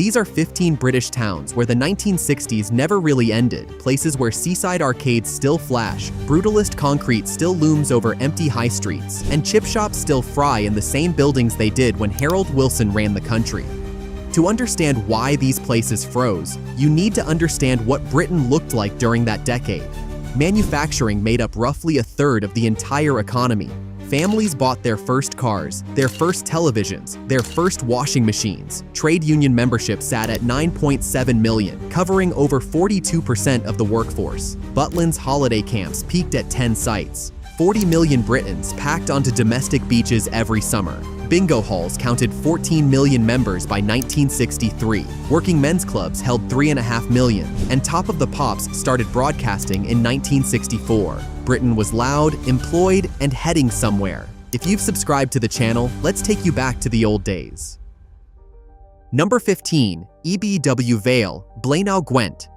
These are 15 British towns where the 1960s never really ended, places where seaside arcades still flash, brutalist concrete still looms over empty high streets, and chip shops still fry in the same buildings they did when Harold Wilson ran the country. To understand why these places froze, you need to understand what Britain looked like during that decade. Manufacturing made up roughly a third of the entire economy. Families bought their first cars, their first televisions, their first washing machines. Trade union membership sat at 9.7 million, covering over 42% of the workforce. Butlins holiday camps peaked at 10 sites. 40 million Britons packed onto domestic beaches every summer. Bingo halls counted 14 million members by 1963. Working men's clubs held 3.5 million, and Top of the Pops started broadcasting in 1964. Britain was loud, employed, and heading somewhere. If you've subscribed to the channel, let's take you back to the old days. Number 15. Ebbw Vale, Blaenau, Gwent.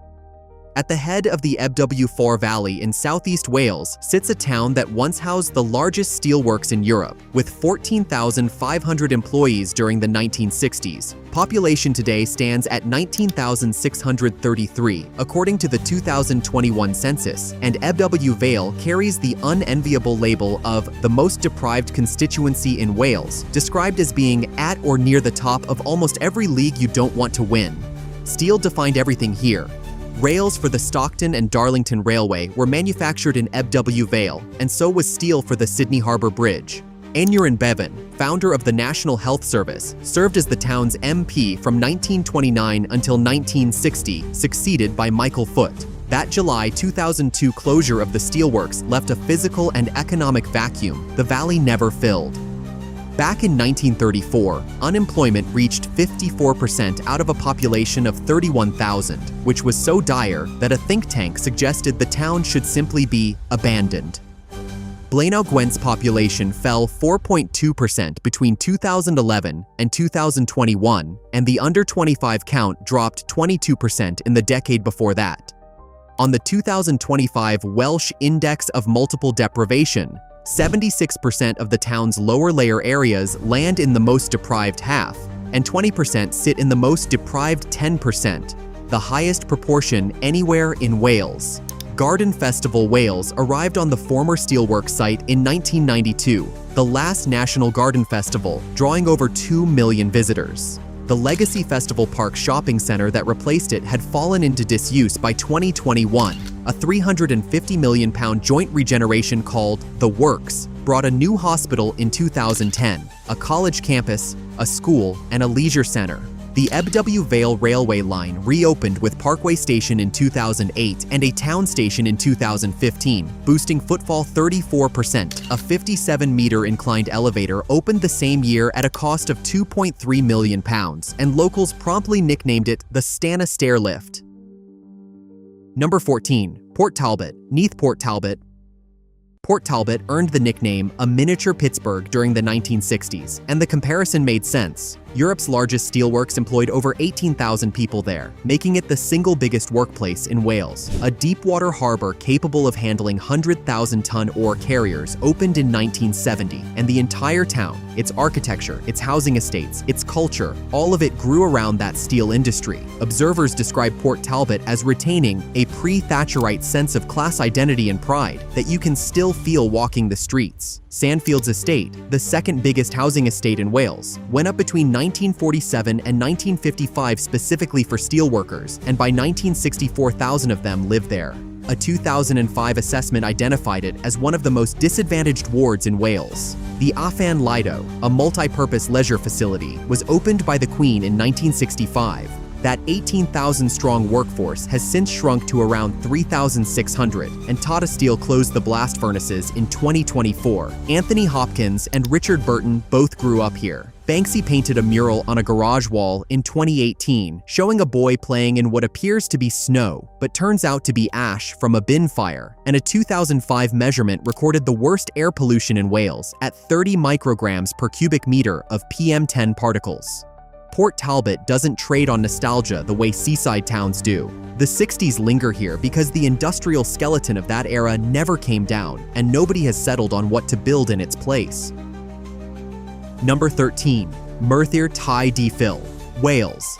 At the head of the Ebbw Valley in southeast Wales sits a town that once housed the largest steelworks in Europe, with 14,500 employees during the 1960s. Population today stands at 19,633, according to the 2021 census, and Ebbw Vale carries the unenviable label of the most deprived constituency in Wales, described as being at or near the top of almost every league you don't want to win. Steel defined everything here. Rails for the Stockton and Darlington Railway were manufactured in Ebbw Vale, and so was steel for the Sydney Harbour Bridge. Aneurin Bevan, founder of the National Health Service, served as the town's MP from 1929 until 1960, succeeded by Michael Foot. That July 2002 closure of the steelworks left a physical and economic vacuum the valley never filled. Back in 1934, unemployment reached 54% out of a population of 31,000, which was so dire that a think tank suggested the town should simply be abandoned. Blaenau Gwent's population fell 4.2% between 2011 and 2021, and the under 25 count dropped 22% in the decade before that. On the 2025 Welsh Index of Multiple Deprivation, 76% of the town's lower layer areas land in the most deprived half, and 20% sit in the most deprived 10%, the highest proportion anywhere in Wales. Garden Festival Wales arrived on the former steelworks site in 1992, the last national garden festival, drawing over 2 million visitors. The Legacy Festival Park shopping center that replaced it had fallen into disuse by 2021. A £350 million joint regeneration called The Works brought a new hospital in 2010, a college campus, a school, and a leisure center. The Ebbw Vale railway line reopened with Parkway Station in 2008 and a town station in 2015, boosting footfall 34%. A 57-meter inclined elevator opened the same year at a cost of £2.3 million, and locals promptly nicknamed it the Stana Stairlift. Number 14. Port Talbot, Neath. Port Talbot earned the nickname a miniature Pittsburgh during the 1960s, and the comparison made sense. Europe's largest steelworks employed over 18,000 people there, making it the single biggest workplace in Wales. A deep-water harbor capable of handling 100,000-ton ore carriers opened in 1970, and the entire town, its architecture, its housing estates, its culture, all of it grew around that steel industry. Observers describe Port Talbot as retaining a pre-Thatcherite sense of class identity and pride that you can still feel walking the streets. Sandfields Estate, the second biggest housing estate in Wales, went up between 1947 and 1955 specifically for steelworkers, and by 1964,000 of them lived there. A 2005 assessment identified it as one of the most disadvantaged wards in Wales. The Afan Lido, a multi-purpose leisure facility, was opened by the Queen in 1965. That 18,000-strong workforce has since shrunk to around 3,600, and Tata Steel closed the blast furnaces in 2024. Anthony Hopkins and Richard Burton both grew up here. Banksy painted a mural on a garage wall in 2018, showing a boy playing in what appears to be snow, but turns out to be ash from a bin fire, and a 2005 measurement recorded the worst air pollution in Wales at 30 micrograms per cubic meter of PM10 particles. Port Talbot doesn't trade on nostalgia the way seaside towns do. The 60s linger here because the industrial skeleton of that era never came down, and nobody has settled on what to build in its place. Number 13. Merthyr Tydfil, Wales.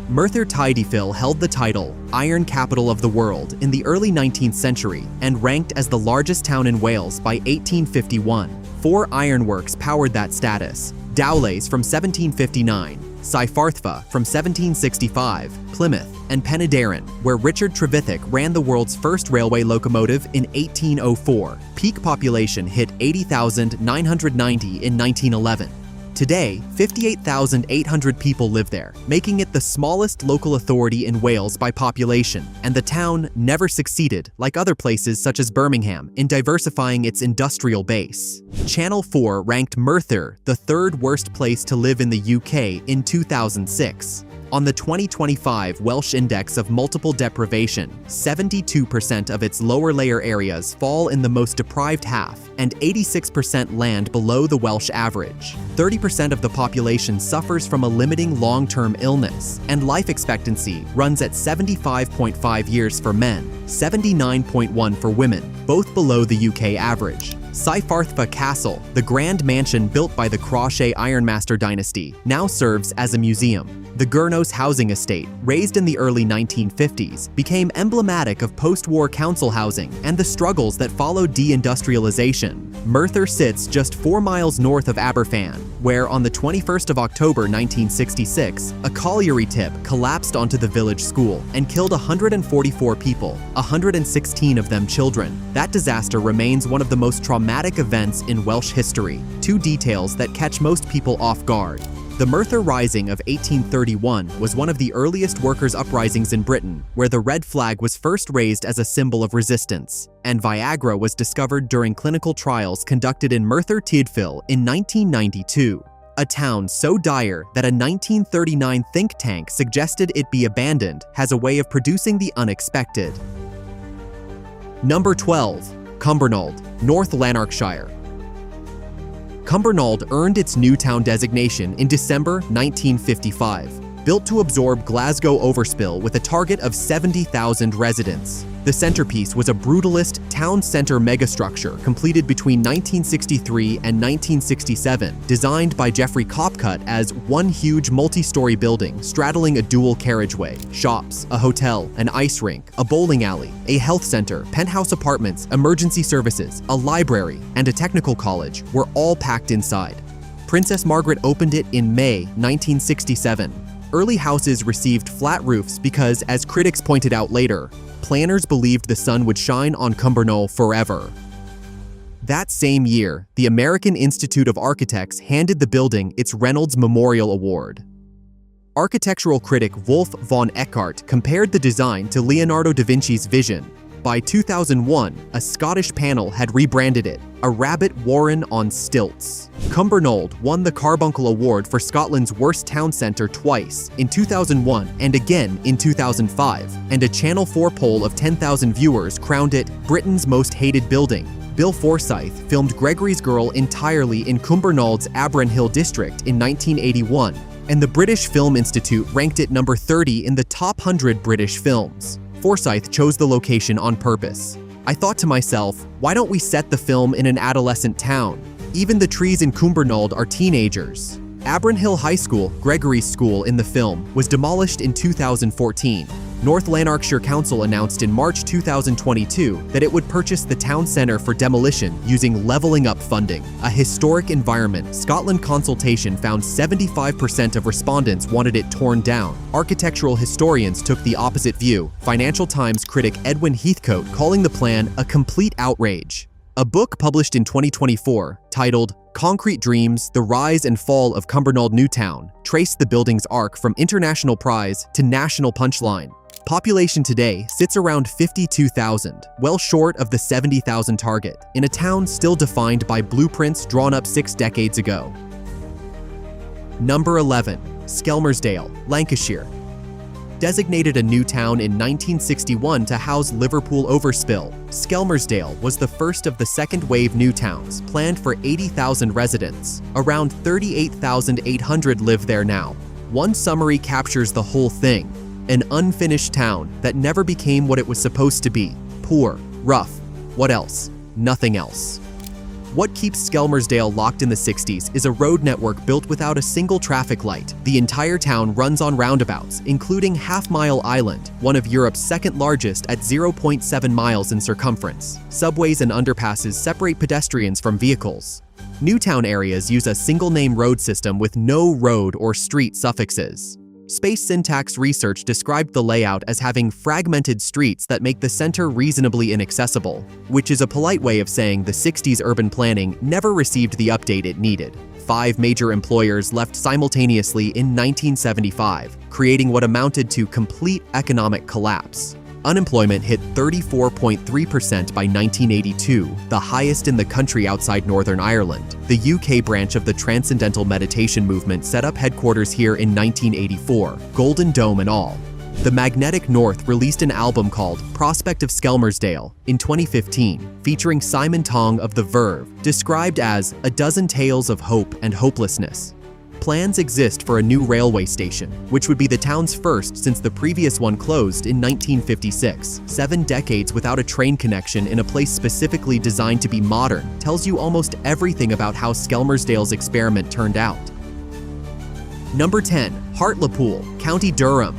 Merthyr Tydfil held the title Iron Capital of the World in the early 19th century and ranked as the largest town in Wales by 1851. 4 ironworks powered that status: Dowlais from 1759, Cyfarthfa from 1765, Plymouth, and Penydarren, where Richard Trevithick ran the world's first railway locomotive in 1804. Peak population hit 80,990 in 1911. Today, 58,800 people live there, making it the smallest local authority in Wales by population, and the town never succeeded, like other places such as Birmingham, in diversifying its industrial base. Channel 4 ranked Merthyr the 3rd worst place to live in the UK in 2006. On the 2025 Welsh Index of Multiple Deprivation, 72% of its lower layer areas fall in the most deprived half, and 86% land below the Welsh average. 30% of the population suffers from a limiting long-term illness, and life expectancy runs at 75.5 years for men, 79.1 for women, both below the UK average. Cyfarthfa Castle, the grand mansion built by the Crauchete Ironmaster dynasty, now serves as a museum. The Gurnos housing estate, raised in the early 1950s, became emblematic of post-war council housing and the struggles that followed deindustrialization. Merthyr sits just 4 miles north of Aberfan, where on the 21st of October 1966, a colliery tip collapsed onto the village school and killed 144 people, 116 of them children. That disaster remains one of the most traumatic events in Welsh history. 2 details that catch most people off guard. The Merthyr Rising of 1831 was one of the earliest workers' uprisings in Britain, where the red flag was first raised as a symbol of resistance, and Viagra was discovered during clinical trials conducted in Merthyr Tydfil in 1992. A town so dire that a 1939 think tank suggested it be abandoned has a way of producing the unexpected. Number 12. Cumbernauld, North Lanarkshire. Cumbernauld earned its new town designation in December 1955, built to absorb Glasgow overspill with a target of 70,000 residents. The centerpiece was a brutalist town center megastructure completed between 1963 and 1967, designed by Geoffrey Copcutt as one huge multi-story building straddling a dual carriageway, shops, a hotel, an ice rink, a bowling alley, a health center, penthouse apartments, emergency services, a library, and a technical college were all packed inside. Princess Margaret opened it in May 1967. Early houses received flat roofs because, as critics pointed out later, planners believed the sun would shine on Cumbernauld forever. That same year, the American Institute of Architects handed the building its Reynolds Memorial Award. Architectural critic Wolf von Eckart compared the design to Leonardo da Vinci's vision. By 2001, a Scottish panel had rebranded it, a rabbit warren on stilts. Cumbernauld won the Carbuncle Award for Scotland's worst town centre twice, in 2001 and again in 2005, and a Channel 4 poll of 10,000 viewers crowned it Britain's most hated building. Bill Forsyth filmed Gregory's Girl entirely in Cumbernaulds Abrenhill district in 1981, and the British Film Institute ranked it number 30 in the top 100 British films. Forsyth chose the location on purpose. I thought to myself, why don't we set the film in an adolescent town? Even the trees in Cumbernauld are teenagers. Abrenhill High School, Gregory's school in the film, was demolished in 2014. North Lanarkshire Council announced in March 2022 that it would purchase the town centre for demolition using levelling up funding. A historic environment, Scotland consultation found 75% of respondents wanted it torn down. Architectural historians took the opposite view, Financial Times critic Edwin Heathcote calling the plan a complete outrage. A book published in 2024, titled Concrete Dreams: The Rise and Fall of Cumbernauld Newtown, traced the building's arc from international prize to national punchline. Population today sits around 52,000, well short of the 70,000 target, in a town still defined by blueprints drawn up 6 decades ago. Number 11. Skelmersdale, Lancashire. Designated a new town in 1961 to house Liverpool overspill, Skelmersdale was the first of the second-wave new towns, planned for 80,000 residents. Around 38,800 live there now. One summary captures the whole thing: an unfinished town that never became what it was supposed to be. Poor, rough. What else? Nothing else. What keeps Skelmersdale locked in the 60s is a road network built without a single traffic light. The entire town runs on roundabouts, including Half Mile Island, one of Europe's second largest at 0.7 miles in circumference. Subways and underpasses separate pedestrians from vehicles. Newtown areas use a single-name road system with no road or street suffixes. Space Syntax Research described the layout as having fragmented streets that make the center reasonably inaccessible, which is a polite way of saying the 60s urban planning never received the update it needed. 5 major employers left simultaneously in 1975, creating what amounted to complete economic collapse. Unemployment hit 34.3% by 1982, the highest in the country outside Northern Ireland. The UK branch of the Transcendental Meditation movement set up headquarters here in 1984, Golden Dome and all. The Magnetic North released an album called Prospect of Skelmersdale in 2015, featuring Simon Tong of The Verve, described as a dozen tales of hope and hopelessness. Plans exist for a new railway station, which would be the town's first since the previous one closed in 1956. 7 decades without a train connection in a place specifically designed to be modern tells you almost everything about how Skelmersdale's experiment turned out. Number 10. Hartlepool, County Durham.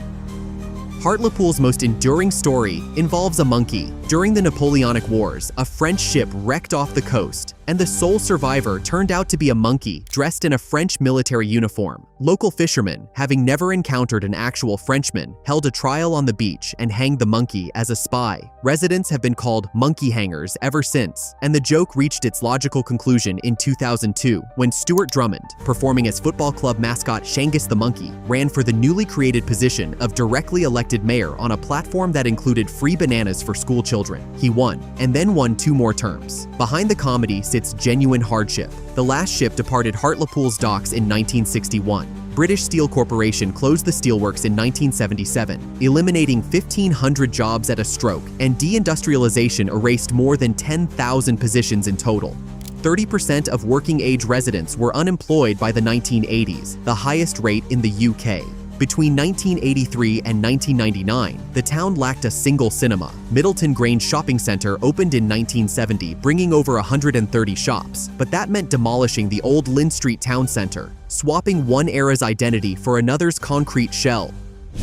Hartlepool's most enduring story involves a monkey. During the Napoleonic Wars, a French ship wrecked off the coast, and the sole survivor turned out to be a monkey dressed in a French military uniform. Local fishermen, having never encountered an actual Frenchman, held a trial on the beach and hanged the monkey as a spy. Residents have been called monkey hangers ever since, and the joke reached its logical conclusion in 2002 when Stuart Drummond, performing as football club mascot Shangus the Monkey, ran for the newly created position of directly elected mayor on a platform that included free bananas for school children. He won, and then won 2 more terms. Behind the comedy sits genuine hardship. The last ship departed Hartlepool's docks in 1961. British Steel Corporation closed the steelworks in 1977, eliminating 1,500 jobs at a stroke, and deindustrialization erased more than 10,000 positions in total. 30% of working-age residents were unemployed by the 1980s, the highest rate in the UK. Between 1983 and 1999, the town lacked a single cinema. Middleton Grange Shopping Centre opened in 1970, bringing over 130 shops, but that meant demolishing the old Lynn Street town centre, swapping one era's identity for another's concrete shell.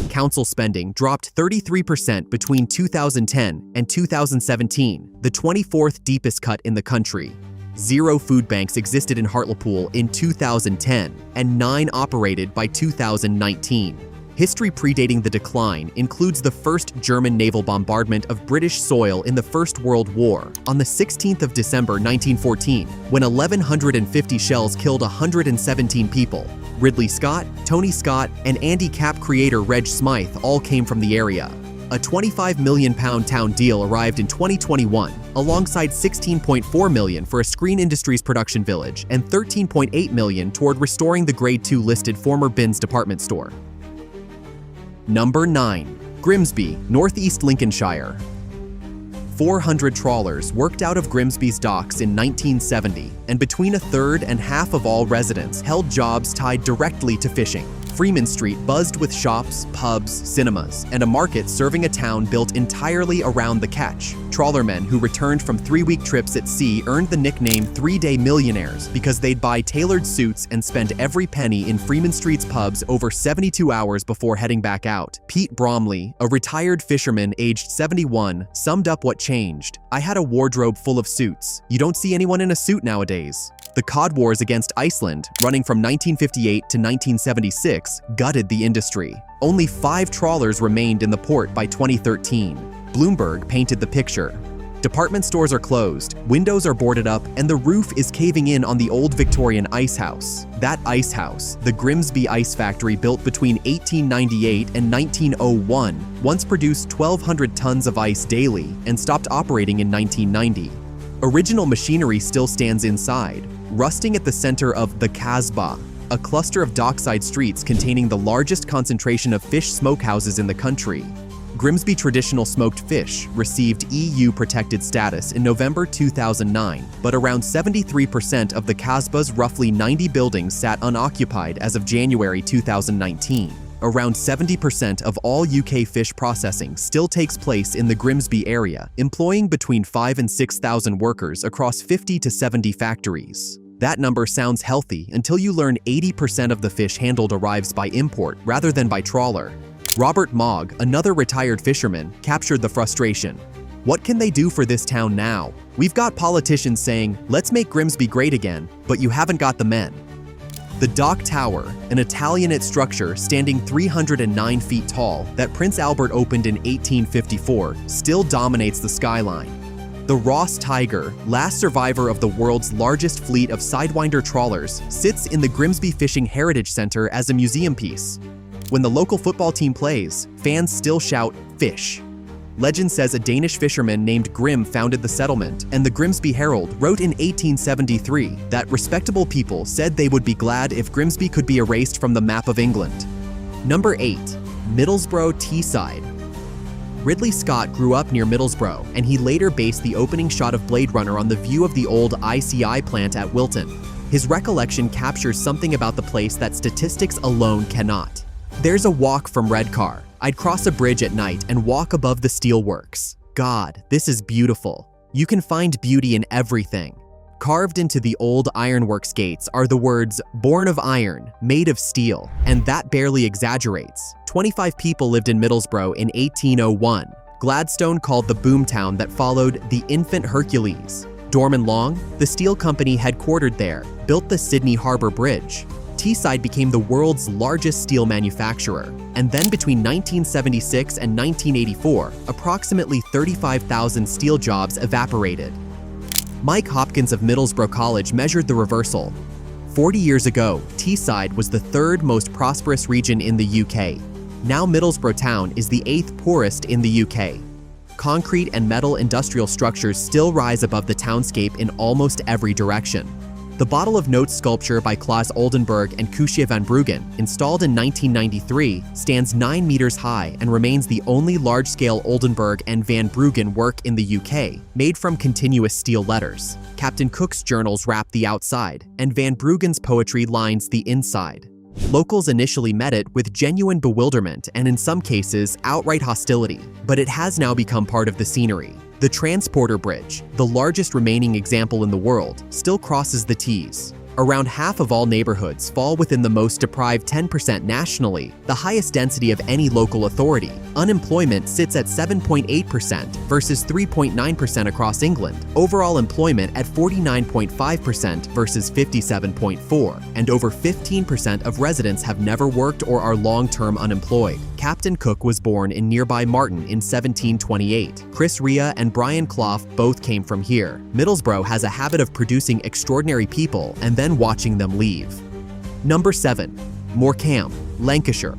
Council spending dropped 33% between 2010 and 2017, the 24th deepest cut in the country. 0 food banks existed in Hartlepool in 2010, and 9 operated by 2019. History predating the decline includes the first German naval bombardment of British soil in the First World War on the 16th of December 1914, when 1,150 shells killed 117 people. Ridley Scott, Tony Scott, and Andy Capp creator Reg Smythe all came from the area. A £25 million town deal arrived in 2021, alongside $16.4 million for a Screen Industries production village and $13.8 million toward restoring the Grade 2 listed former Binns department store. Number 9. Grimsby, northeast Lincolnshire. 400 trawlers worked out of Grimsby's docks in 1970, and between a third and half of all residents held jobs tied directly to fishing. Freeman Street buzzed with shops, pubs, cinemas, and a market serving a town built entirely around the catch. Trawlermen who returned from 3-week trips at sea earned the nickname 3-day millionaires because they'd buy tailored suits and spend every penny in Freeman Street's pubs over 72 hours before heading back out. Pete Bromley, a retired fisherman aged 71, summed up what changed. "I had a wardrobe full of suits. You don't see anyone in a suit nowadays." The Cod Wars against Iceland, running from 1958 to 1976, gutted the industry. Only 5 trawlers remained in the port by 2013. Bloomberg painted the picture. Department stores are closed, windows are boarded up, and the roof is caving in on the old Victorian ice house. That ice house, the Grimsby Ice Factory built between 1898 and 1901, once produced 1,200 tons of ice daily and stopped operating in 1990. Original machinery still stands inside, rusting at the center of the Casbah, a cluster of dockside streets containing the largest concentration of fish smokehouses in the country. Grimsby Traditional Smoked Fish received EU protected status in November 2009, but around 73% of the Casbah's roughly 90 buildings sat unoccupied as of January 2019. Around 70% of all UK fish processing still takes place in the Grimsby area, employing between 5,000 and 6,000 workers across 50 to 70 factories. That number sounds healthy until you learn 80% of the fish handled arrives by import rather than by trawler. Robert Mogg, another retired fisherman, captured the frustration. What can they do for this town now? We've got politicians saying, let's make Grimsby great again, but you haven't got the men. The Dock Tower, an Italianate structure standing 309 feet tall that Prince Albert opened in 1854, still dominates the skyline. The Ross Tiger, last survivor of the world's largest fleet of sidewinder trawlers, sits in the Grimsby Fishing Heritage Centre as a museum piece. When the local football team plays, fans still shout, "Fish." Legend says a Danish fisherman named Grim founded the settlement, and the Grimsby Herald wrote in 1873 that respectable people said they would be glad if Grimsby could be erased from the map of England. Number 8. Middlesbrough Teesside. Ridley Scott grew up near Middlesbrough, and he later based the opening shot of Blade Runner on the view of the old ICI plant at Wilton. His recollection captures something about the place that statistics alone cannot. There's a walk from Redcar. I'd cross a bridge at night and walk above the steelworks. God, this is beautiful. You can find beauty in everything. Carved into the old ironworks gates are the words, "Born of iron, made of steel," and that barely exaggerates. 25 people lived in Middlesbrough in 1801. Gladstone called the boomtown that followed the infant Hercules. Dorman Long, the steel company headquartered there, built the Sydney Harbour Bridge. Teesside became the world's largest steel manufacturer, and then between 1976 and 1984, approximately 35,000 steel jobs evaporated. Mike Hopkins of Middlesbrough College measured the reversal. 40 years ago, Teesside was the third most prosperous region in the UK. Now Middlesbrough town is the 8th poorest in the UK. Concrete and metal industrial structures still rise above the townscape in almost every direction. The Bottle of Notes sculpture by Claes Oldenburg and Koosje van Bruggen, installed in 1993, stands 9 meters high and remains the only large-scale Oldenburg and van Bruggen work in the UK, made from continuous steel letters. Captain Cook's journals wrap the outside, and van Bruggen's poetry lines the inside. Locals initially met it with genuine bewilderment and in some cases, outright hostility, but it has now become part of the scenery. The Transporter Bridge, the largest remaining example in the world, still crosses the Tees. Around half of all neighborhoods fall within the most deprived 10% nationally, the highest density of any local authority. Unemployment sits at 7.8% versus 3.9% across England. Overall employment at 49.5% versus 57.4%, and over 15% of residents have never worked or are long-term unemployed. Captain Cook was born in nearby Marton in 1728. Chris Rea and Brian Clough both came from here. Middlesbrough has a habit of producing extraordinary people and then watching them leave. Number 7. Morecambe, Lancashire.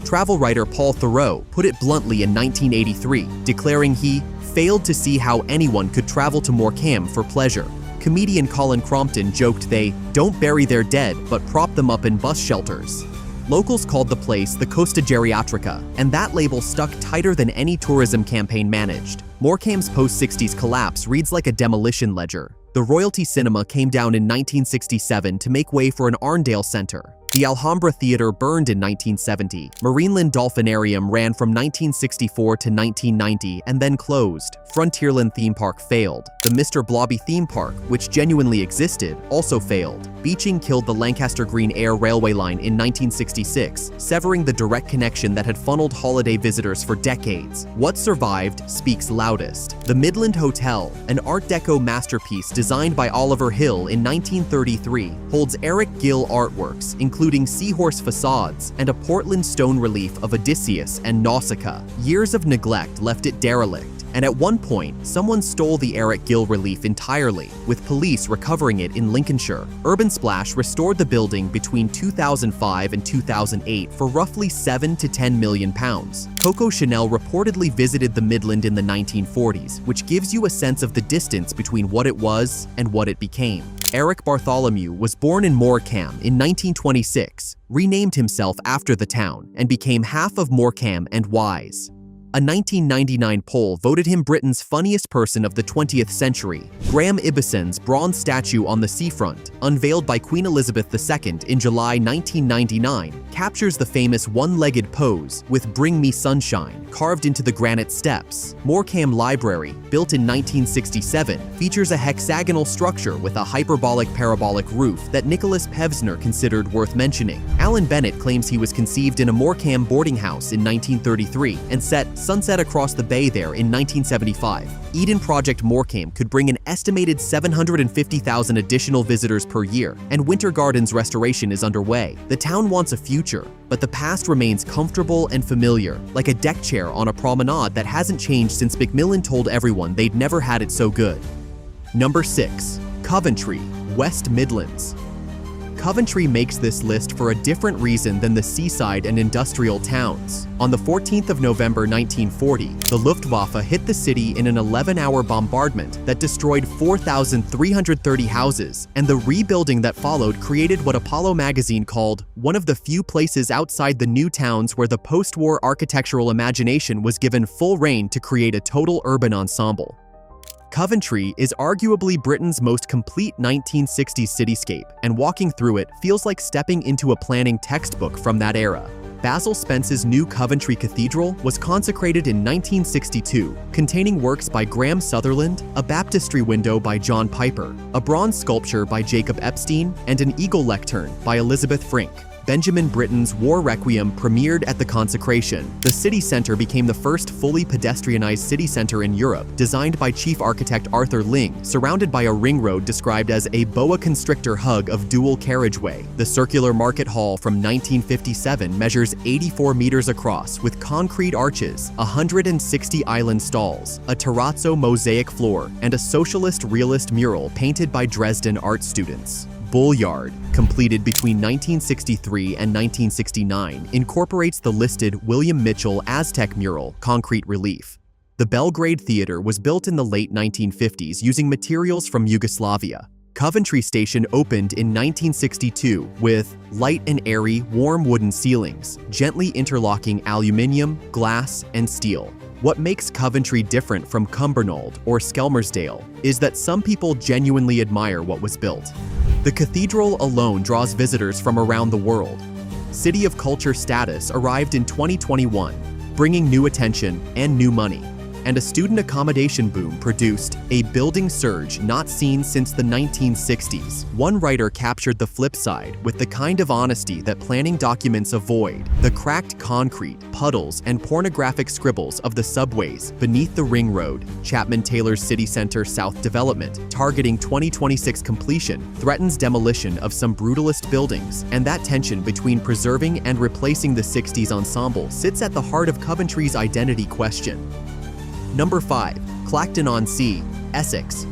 Travel writer Paul Theroux put it bluntly in 1983, declaring he failed to see how anyone could travel to Morecambe for pleasure. Comedian Colin Crompton joked they don't bury their dead but prop them up in bus shelters. Locals called the place the Costa Geriatrica, and that label stuck tighter than any tourism campaign managed. Morecambe's post-60s collapse reads like a demolition ledger. The Royalty Cinema came down in 1967 to make way for an Arndale Centre. The Alhambra Theatre burned in 1970. Marineland Dolphinarium ran from 1964 to 1990 and then closed. Frontierland Theme Park failed. The Mr. Blobby Theme Park, which genuinely existed, also failed. Beaching killed the Lancaster Green Air Railway line in 1966, severing the direct connection that had funneled holiday visitors for decades. What survived speaks loudest. The Midland Hotel, an Art Deco masterpiece designed by Oliver Hill in 1933, holds Eric Gill artworks, including seahorse facades and a Portland stone relief of Odysseus and Nausicaa. Years of neglect left it derelict, and at one point, someone stole the Eric Gill relief entirely, with police recovering it in Lincolnshire. Urban Splash restored the building between 2005 and 2008 for roughly £7 to £10 million. Coco Chanel reportedly visited the Midland in the 1940s, which gives you a sense of the distance between what it was and what it became. Eric Bartholomew was born in Morecambe in 1926, renamed himself after the town, and became half of Morecambe and Wise. A 1999 poll voted him Britain's funniest person of the 20th century. Graham Ibison's bronze statue on the seafront, unveiled by Queen Elizabeth II in July 1999, captures the famous one-legged pose with "Bring Me Sunshine" carved into the granite steps. Morecambe Library, built in 1967, features a hexagonal structure with a hyperbolic parabolic roof that Nicholas Pevsner considered worth mentioning. Alan Bennett claims he was conceived in a Morecambe boarding house in 1933 and set Sunset Across the Bay there in 1975. Eden Project Morecambe could bring an estimated 750,000 additional visitors per year, and Winter Gardens restoration is underway. The town wants a future, but the past remains comfortable and familiar, like a deck chair on a promenade that hasn't changed since Macmillan told everyone they'd never had it so good. Number 6. Coventry, West Midlands. Coventry makes this list for a different reason than the seaside and industrial towns. On the 14th of November 1940, the Luftwaffe hit the city in an 11-hour bombardment that destroyed 4,330 houses, and the rebuilding that followed created what Apollo magazine called one of the few places outside the new towns where the post-war architectural imagination was given full rein to create a total urban ensemble. Coventry is arguably Britain's most complete 1960s cityscape, and walking through it feels like stepping into a planning textbook from that era. Basil Spence's new Coventry Cathedral was consecrated in 1962, containing works by Graham Sutherland, a baptistry window by John Piper, a bronze sculpture by Jacob Epstein, and an eagle lectern by Elizabeth Frink. Benjamin Britten's War Requiem premiered at the consecration. The city centre became the first fully pedestrianised city centre in Europe, designed by chief architect Arthur Ling, surrounded by a ring road described as a boa constrictor hug of dual carriageway. The circular market hall from 1957 measures 84 meters across with concrete arches, 160 island stalls, a terrazzo mosaic floor, and a socialist realist mural painted by Dresden art students. Bullyard, completed between 1963 and 1969, incorporates the listed William Mitchell Aztec mural concrete relief. The Belgrade Theatre was built in the late 1950s using materials from Yugoslavia. Coventry Station opened in 1962 with light and airy, warm wooden ceilings, gently interlocking aluminium, glass, and steel. What makes Coventry different from Cumbernauld or Skelmersdale is that some people genuinely admire what was built. The cathedral alone draws visitors from around the world. City of Culture status arrived in 2021, bringing new attention and new money. And a student accommodation boom produced a building surge not seen since the 1960s. One writer captured the flip side with the kind of honesty that planning documents avoid: the cracked concrete, puddles, and pornographic scribbles of the subways beneath the ring road. Chapman Taylor's City Centre South development, targeting 2026 completion, threatens demolition of some brutalist buildings, and that tension between preserving and replacing the 60s ensemble sits at the heart of Coventry's identity question. Number 5. Clacton-on-Sea, Essex.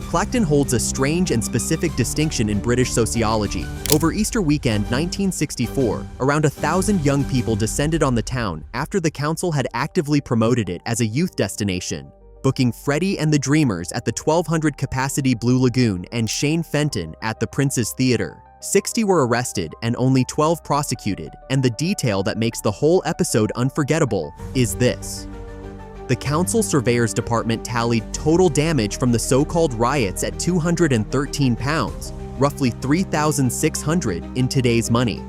Clacton holds a strange and specific distinction in British sociology. Over Easter weekend 1964, around 1,000 young people descended on the town after the council had actively promoted it as a youth destination, booking Freddie and the Dreamers at the 1,200-capacity Blue Lagoon and Shane Fenton at the Prince's Theatre. 60 were arrested and only 12 prosecuted, and the detail that makes the whole episode unforgettable is this. The council surveyor's department tallied total damage from the so-called riots at £213, roughly $3,600 in today's money.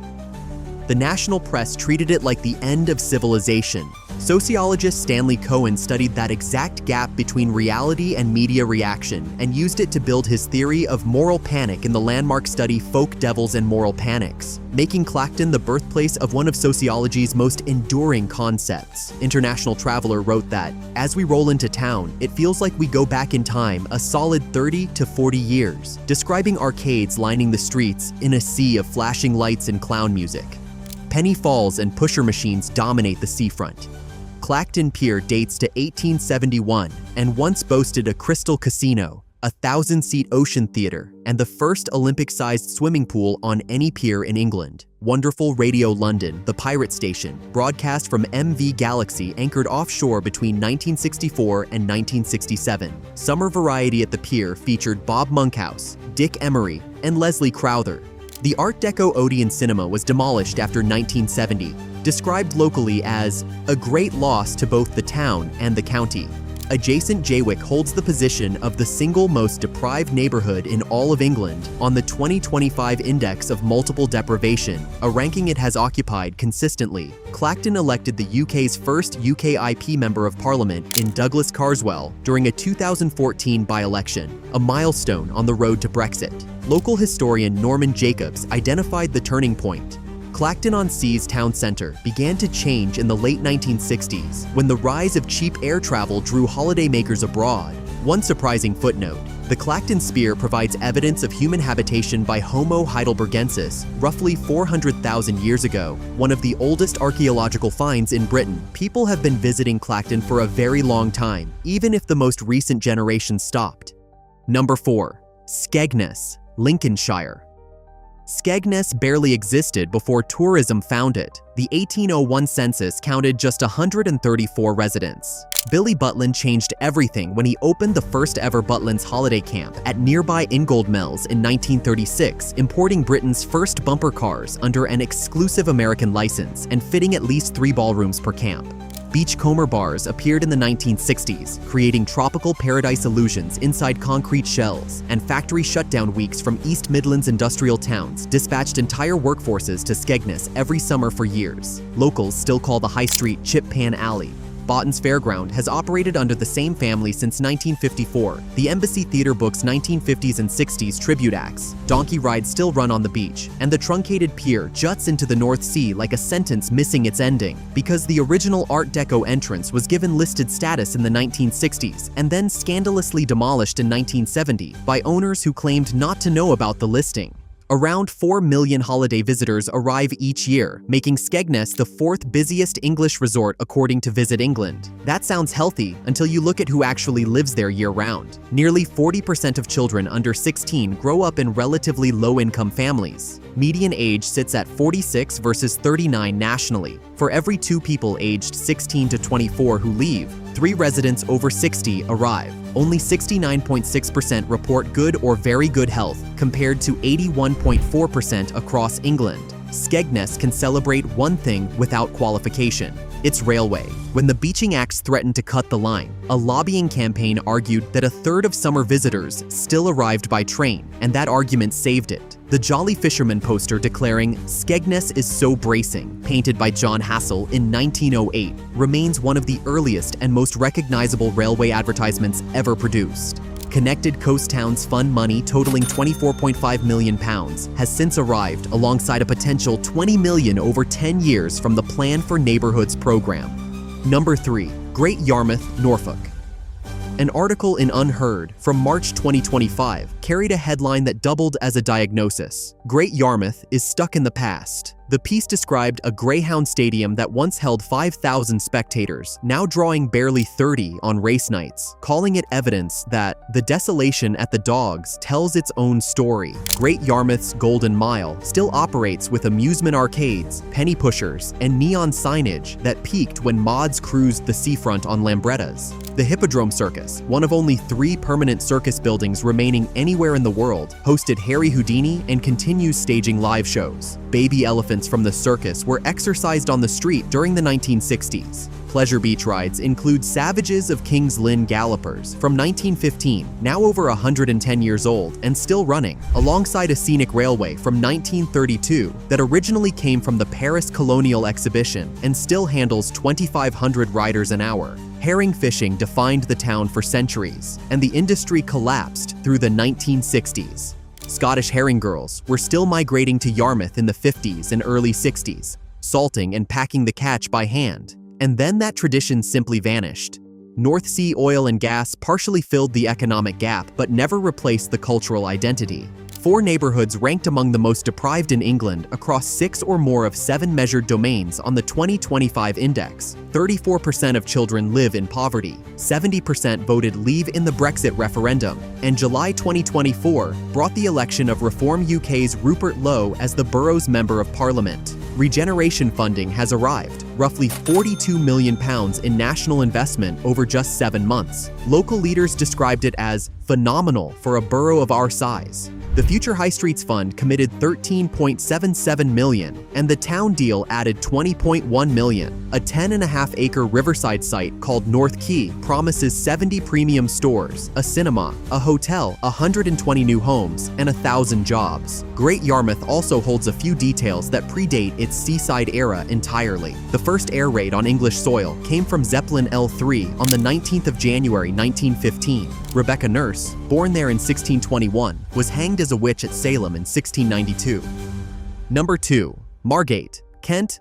The national press treated it like the end of civilization. Sociologist Stanley Cohen studied that exact gap between reality and media reaction and used it to build his theory of moral panic in the landmark study Folk Devils and Moral Panics, making Clacton the birthplace of one of sociology's most enduring concepts. International Traveler wrote that, as we roll into town, it feels like we go back in time a solid 30 to 40 years, describing arcades lining the streets in a sea of flashing lights and clown music. Penny Falls and pusher machines dominate the seafront. Clacton Pier dates to 1871 and once boasted a crystal casino, a 1,000-seat ocean theater, and the first Olympic-sized swimming pool on any pier in England. Wonderful Radio London, the pirate station, broadcast from MV Galaxy anchored offshore between 1964 and 1967. Summer variety at the pier featured Bob Monkhouse, Dick Emery, and Leslie Crowther. The Art Deco Odeon Cinema was demolished after 1970, described locally as a great loss to both the town and the county. Adjacent Jaywick holds the position of the single most deprived neighborhood in all of England on the 2025 Index of Multiple Deprivation, a ranking it has occupied consistently. Clacton elected the UK's first UKIP Member of Parliament in Douglas Carswell during a 2014 by-election, a milestone on the road to Brexit. Local historian Norman Jacobs identified the turning point. Clacton-on-Sea's town centre began to change in the late 1960s when the rise of cheap air travel drew holidaymakers abroad. One surprising footnote: the Clacton Spear provides evidence of human habitation by Homo heidelbergensis roughly 400,000 years ago, one of the oldest archaeological finds in Britain. People have been visiting Clacton for a very long time, even if the most recent generation stopped. Number 4. Skegness, Lincolnshire. Skegness barely existed before tourism found it. The 1801 census counted just 134 residents. Billy Butlin changed everything when he opened the first ever Butlin's holiday camp at nearby Ingold Mills in 1936, importing Britain's first bumper cars under an exclusive American license and fitting at least 3 ballrooms per camp. Beachcomber bars appeared in the 1960s, creating tropical paradise illusions inside concrete shells, and factory shutdown weeks from East Midlands industrial towns dispatched entire workforces to Skegness every summer for years. Locals still call the high street Chip Pan Alley. Botton's Fairground has operated under the same family since 1954. The Embassy Theatre books 1950s and 60s tribute acts. Donkey rides still run on the beach, and the truncated pier juts into the North Sea like a sentence missing its ending, because the original Art Deco entrance was given listed status in the 1960s and then scandalously demolished in 1970 by owners who claimed not to know about the listing. Around 4 million holiday visitors arrive each year, making Skegness the 4th busiest English resort according to Visit England. That sounds healthy until you look at who actually lives there year-round. Nearly 40% of children under 16 grow up in relatively low-income families. Median age sits at 46 versus 39 nationally. For every 2 people aged 16 to 24 who leave, 3 residents over 60 arrive. Only 69.6% report good or very good health, compared to 81.4% across England. Skegness can celebrate one thing without qualification: its railway. When the Beaching Acts threatened to cut the line, a lobbying campaign argued that a third of summer visitors still arrived by train, and that argument saved it. The Jolly Fisherman poster declaring "Skegness is so bracing," painted by John Hassel in 1908, remains one of the earliest and most recognizable railway advertisements ever produced. Connected Coast Town's fund money totaling £24.5 million has since arrived alongside a potential $20 million over 10 years from the Plan for Neighbourhoods program. Number 3. Great Yarmouth, Norfolk. An article in Unheard from March 2025 carried a headline that doubled as a diagnosis: Great Yarmouth is stuck in the past. The piece described a Greyhound stadium that once held 5,000 spectators, now drawing barely 30 on race nights, calling it evidence that the desolation at the Dogs tells its own story. Great Yarmouth's Golden Mile still operates with amusement arcades, penny pushers, and neon signage that peaked when mods cruised the seafront on Lambrettas. The Hippodrome Circus, one of only 3 permanent circus buildings remaining anywhere in the world, hosted Harry Houdini and continues staging live shows. Baby elephants from the circus were exercised on the street during the 1960s. Pleasure beach rides include Savages of King's Lynn Gallopers from 1915, now over 110 years old and still running, alongside a scenic railway from 1932 that originally came from the Paris Colonial Exhibition and still handles 2,500 riders an hour. Herring fishing defined the town for centuries, and the industry collapsed through the 1960s. Scottish herring girls were still migrating to Yarmouth in the 50s and early 60s, salting and packing the catch by hand. And then that tradition simply vanished. North Sea oil and gas partially filled the economic gap but never replaced the cultural identity. 4 neighborhoods ranked among the most deprived in England across 6 or more of 7 measured domains on the 2025 index. 34% of children live in poverty. 70% voted leave in the Brexit referendum. And July 2024 brought the election of Reform UK's Rupert Lowe as the borough's Member of Parliament. Regeneration funding has arrived, roughly £42 million in national investment over just 7 months. Local leaders described it as phenomenal for a borough of our size. The Future High Streets Fund committed $13.77 million, and the town deal added $20.1 million. A 10.5-acre riverside site called North Quay promises 70 premium stores, a cinema, a hotel, 120 new homes, and 1,000 jobs. Great Yarmouth also holds a few details that predate its seaside era entirely. The first air raid on English soil came from Zeppelin L3 on the 19th of January 1915. Rebecca Nurse, born there in 1621, was hanged as a witch at Salem in 1692. Number 2. Margate, Kent.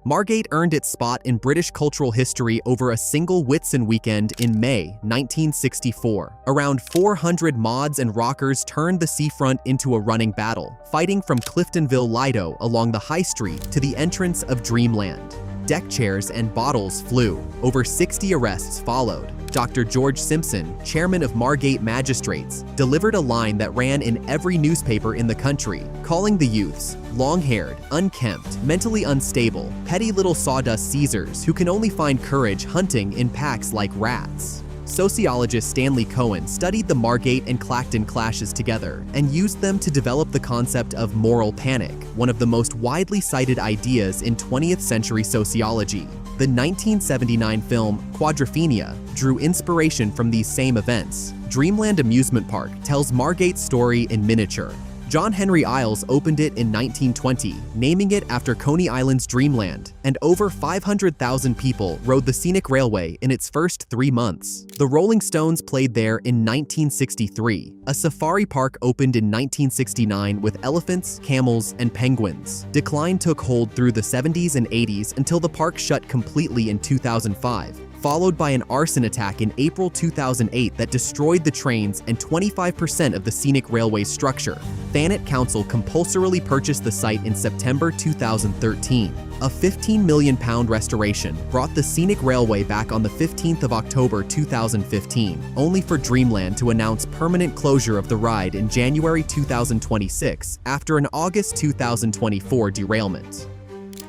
Margate earned its spot in British cultural history over a single Whitsun weekend in May 1964. Around 400 mods and rockers turned the seafront into a running battle, fighting from Cliftonville Lido along the High Street to the entrance of Dreamland. Deck chairs and bottles flew. Over 60 arrests followed. Dr. George Simpson, chairman of Margate Magistrates, delivered a line that ran in every newspaper in the country, calling the youths long-haired, unkempt, mentally unstable, petty little sawdust Caesars who can only find courage hunting in packs like rats. Sociologist Stanley Cohen studied the Margate and Clacton clashes together and used them to develop the concept of moral panic, one of the most widely cited ideas in 20th century sociology. The 1979 film Quadrophenia drew inspiration from these same events. Dreamland Amusement Park tells Margate's story in miniature. John Henry Iles opened it in 1920, naming it after Coney Island's Dreamland, and over 500,000 people rode the scenic railway in its first 3 months. The Rolling Stones played there in 1963. A safari park opened in 1969 with elephants, camels, and penguins. Decline took hold through the 70s and 80s until the park shut completely in 2005. Followed by an arson attack in April 2008 that destroyed the trains and 25% of the scenic railway structure. Thanet Council compulsorily purchased the site in September 2013. A £15 million restoration brought the scenic railway back on the 15th of October 2015, only for Dreamland to announce permanent closure of the ride in January 2026 after an August 2024 derailment.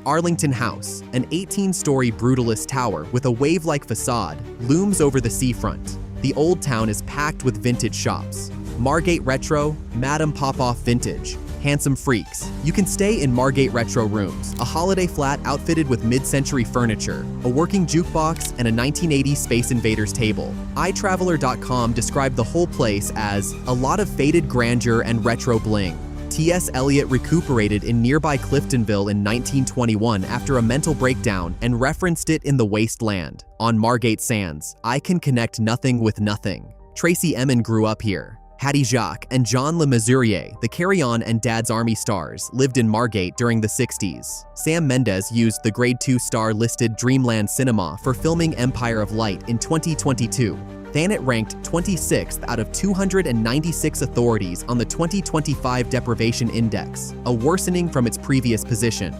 Arlington House, an 18-story brutalist tower with a wave-like facade, looms over the seafront. The old town is packed with vintage shops. Margate Retro, Madame Popoff Vintage, Handsome Freaks. You can stay in Margate Retro rooms, a holiday flat outfitted with mid-century furniture, a working jukebox, and a 1980s Space Invaders table. iTraveler.com described the whole place as a lot of faded grandeur and retro bling. T.S. Eliot recuperated in nearby Cliftonville in 1921 after a mental breakdown and referenced it in The Waste Land. On Margate Sands, I can connect nothing with nothing. Tracy Emin grew up here. Hattie Jacques and John Le Mesurier, the Carry On and Dad's Army stars, lived in Margate during the 60s. Sam Mendes used the Grade 2 star-listed Dreamland Cinema for filming Empire of Light in 2022. Thanet ranked 26th out of 296 authorities on the 2025 Deprivation Index, a worsening from its previous position.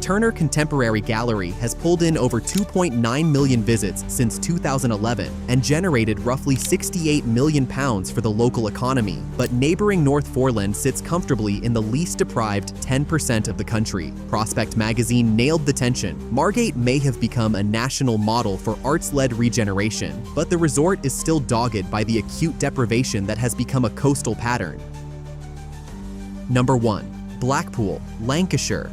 Turner Contemporary Gallery has pulled in over 2.9 million visits since 2011 and generated roughly £68 million for the local economy, but neighboring North Foreland sits comfortably in the least deprived 10% of the country. Prospect magazine nailed the tension. Margate may have become a national model for arts-led regeneration, but the resort is still dogged by the acute deprivation that has become a coastal pattern. Number 1. Blackpool, Lancashire.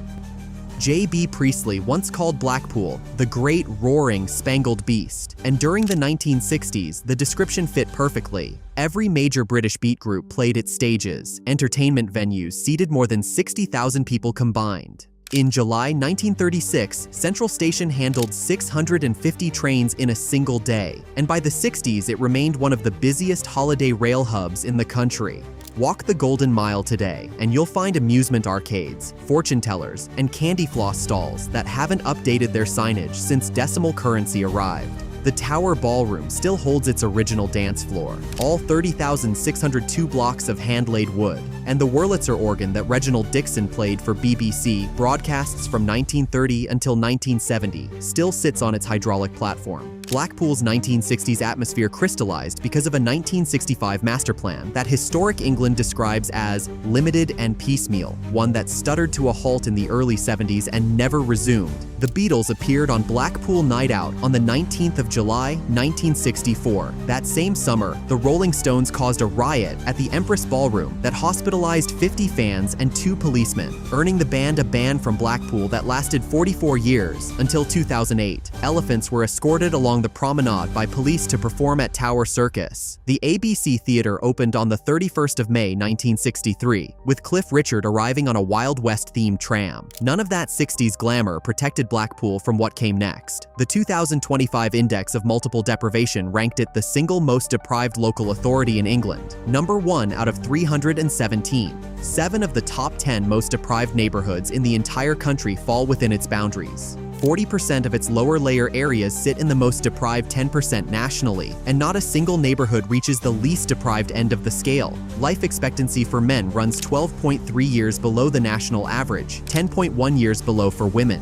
J.B. Priestley once called Blackpool the great roaring spangled beast, and during the 1960s, the description fit perfectly. Every major British beat group played its stages. Entertainment venues seated more than 60,000 people combined. In July 1936, Central Station handled 650 trains in a single day, and by the 60s it remained one of the busiest holiday rail hubs in the country. Walk the Golden Mile today, and you'll find amusement arcades, fortune tellers, and candy floss stalls that haven't updated their signage since decimal currency arrived. The Tower Ballroom still holds its original dance floor, all 30,602 blocks of hand-laid wood, and the Wurlitzer organ that Reginald Dixon played for BBC broadcasts from 1930 until 1970 still sits on its hydraulic platform. Blackpool's 1960s atmosphere crystallized because of a 1965 master plan that historic England describes as limited and piecemeal, one that stuttered to a halt in the early 70s and never resumed. The Beatles appeared on Blackpool Night Out on the 19th of July, 1964. That same summer, the Rolling Stones caused a riot at the Empress Ballroom that hospitalized 50 fans and 2 policemen, earning the band a ban from Blackpool that lasted 44 years, until 2008. Elephants were escorted along the promenade by police to perform at Tower Circus. The ABC Theatre opened on the 31st of May, 1963, with Cliff Richard arriving on a Wild West-themed tram. None of that 60s glamour protected Blackpool from what came next. The 2025 Index of Multiple Deprivation ranked it the single most deprived local authority in England, number 1 out of 317. 7 of the top 10 most deprived neighborhoods in the entire country fall within its boundaries. 40% of its lower layer areas sit in the most deprived 10% nationally, and not a single neighborhood reaches the least deprived end of the scale. Life expectancy for men runs 12.3 years below the national average, 10.1 years below for women.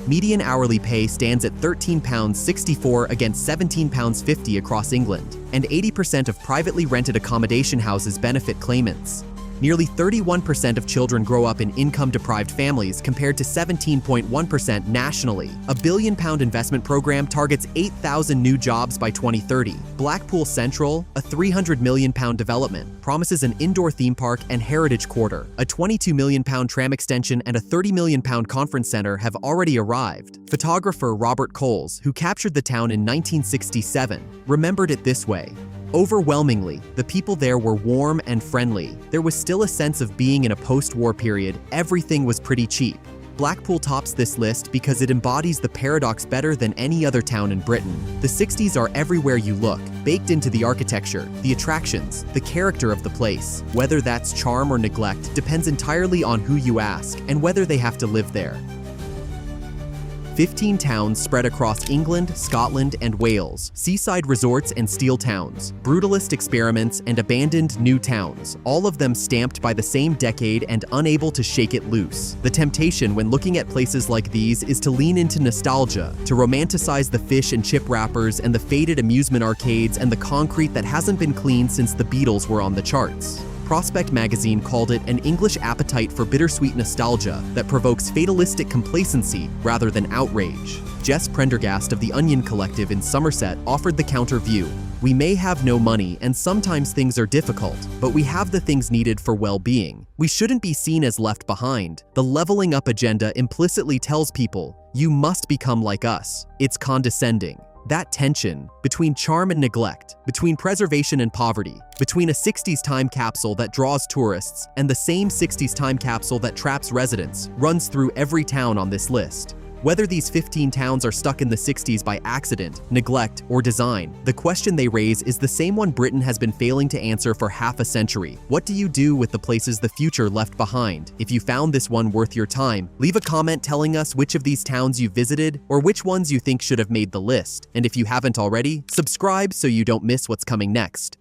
Median hourly pay stands at £13.64 against £17.50 across England, and 80% of privately rented accommodation houses benefit claimants. Nearly 31% of children grow up in income-deprived families compared to 17.1% nationally. A £1 billion investment program targets 8,000 new jobs by 2030. Blackpool Central, a £300 million development, promises an indoor theme park and heritage quarter. A £22 million tram extension and a £30 million conference center have already arrived. Photographer Robert Coles, who captured the town in 1967, remembered it this way: "Overwhelmingly, the people there were warm and friendly. There was still a sense of being in a post-war period. Everything was pretty cheap." Blackpool tops this list because it embodies the paradox better than any other town in Britain. The 60s are everywhere you look, baked into the architecture, the attractions, the character of the place. Whether that's charm or neglect depends entirely on who you ask and whether they have to live there. 15 towns spread across England, Scotland, and Wales, seaside resorts and steel towns, brutalist experiments, and abandoned new towns, all of them stamped by the same decade and unable to shake it loose. The temptation when looking at places like these is to lean into nostalgia, to romanticize the fish and chip wrappers and the faded amusement arcades and the concrete that hasn't been cleaned since the Beatles were on the charts. Prospect magazine called it an English appetite for bittersweet nostalgia that provokes fatalistic complacency rather than outrage. Jess Prendergast of the Onion Collective in Somerset offered the counter view: "We may have no money and sometimes things are difficult, but we have the things needed for well-being. We shouldn't be seen as left behind. The leveling up agenda implicitly tells people, you must become like us. It's condescending." That tension between charm and neglect, between preservation and poverty, between a 60s time capsule that draws tourists and the same 60s time capsule that traps residents, runs through every town on this list. Whether these 15 towns are stuck in the 60s by accident, neglect, or design, the question they raise is the same one Britain has been failing to answer for half a century. What do you do with the places the future left behind? If you found this one worth your time, leave a comment telling us which of these towns you visited or which ones you think should have made the list. And if you haven't already, subscribe so you don't miss what's coming next.